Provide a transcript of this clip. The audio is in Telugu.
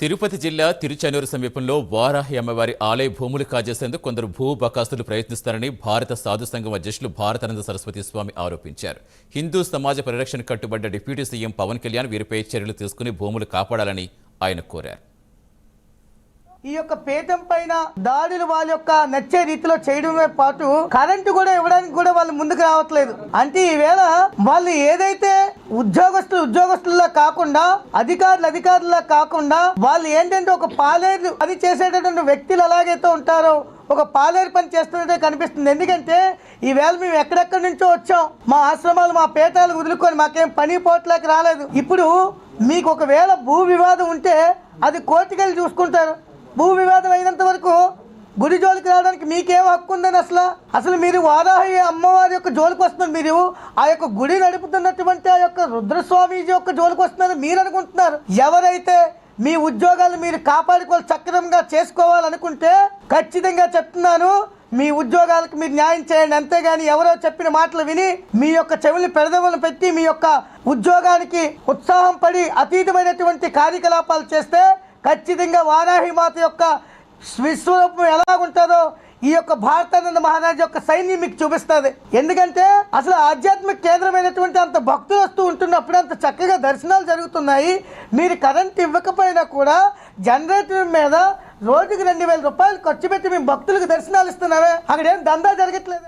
తిరుపతి జిల్లా తిరుచానూరు సమీపంలో వారాహి అమ్మవారి ఆలయ భూములు కాజేసేందుకు కొందరు భూబకాస్తులు ప్రయత్నిస్తారని భారత సాధు సంఘం అధ్యక్షులు భారతానంద సరస్వతి స్వామి ఆరోపించారు. హిందూ సమాజ పరిరక్షణ కట్టుబడ్డ డిప్యూటీ సీఎం పవన్ కళ్యాణ్ వీరిపై చర్యలు తీసుకుని భూములు కాపాడాలని ఆయన కోరారు. ఈ యొక్క పీఠం పైన దాడులు వాళ్ళ యొక్క నచ్చే రీతిలో చేయడమే పాటు కరెంటు కూడా ఇవ్వడానికి కూడా వాళ్ళు ముందుకు రావట్లేదు. అంటే ఈవేళ వాళ్ళు ఏదైతే ఉద్యోగస్తుల్లా కాకుండా అధికారులా కాకుండా వాళ్ళు ఏంటంటే ఒక పాలేరు అది చేసేటటువంటి వ్యక్తులు ఎలాగైతే ఉంటారో ఒక పాలేరు పని చేస్తున్నట్టే కనిపిస్తుంది. ఎందుకంటే ఈవేళ మేము ఎక్కడెక్కడి నుంచో వచ్చాం, మా ఆశ్రమాలు మా పీఠాలు వదులుకొని మాకేం పని పోట్లకి రాలేదు. ఇప్పుడు మీకు ఒకవేళ భూ వివాదం ఉంటే అది కోర్టుకెళ్ళి చూసుకుంటారు. భూ వివాదం అయినంత వరకు గుడి జోలికి రావడానికి మీకేం హక్కు ఉందని అసలు మీరు వారాహి అమ్మవారి యొక్క జోలికి వస్తున్నారు. మీరు ఆ యొక్క గుడి నడుపుతున్నటువంటి ఆ యొక్క రుద్రస్వామీజీ యొక్క జోలికి వస్తున్నారని మీరు అనుకుంటున్నారు. ఎవరైతే మీ ఉద్యోగాలు మీరు కాపాడుకోవాలి సక్రమంగా చేసుకోవాలనుకుంటే ఖచ్చితంగా చెప్తున్నాను, మీ ఉద్యోగాలకు మీరు న్యాయం చేయండి. అంతేగాని ఎవరో చెప్పిన మాటలు విని మీ యొక్క చెవులు పెడదవులను పెట్టి మీ యొక్క ఉద్యోగానికి ఉత్సాహం పడి అతీతమైనటువంటి కార్యకలాపాలు చేస్తే ఖచ్చితంగా వారాహి మాత యొక్క విశ్వరూపం ఎలాగుంటుందో ఈ యొక్క భారతానంద మహారాజ్ యొక్క సైన్యం మీకు చూపిస్తుంది. ఎందుకంటే అసలు ఆధ్యాత్మిక కేంద్రమైనటువంటి అంత భక్తులు వస్తూ ఉంటున్నప్పుడు అంత చక్కగా దర్శనాలు జరుగుతున్నాయి. మీరు కరెంట్ ఇవ్వకపోయినా కూడా జనరేటర్ మీద రోజుకి 2,000 రూపాయలు ఖర్చు పెట్టి మేము భక్తులకు దర్శనాలు ఇస్తున్నామే, అక్కడేం దందా జరగట్లేదు.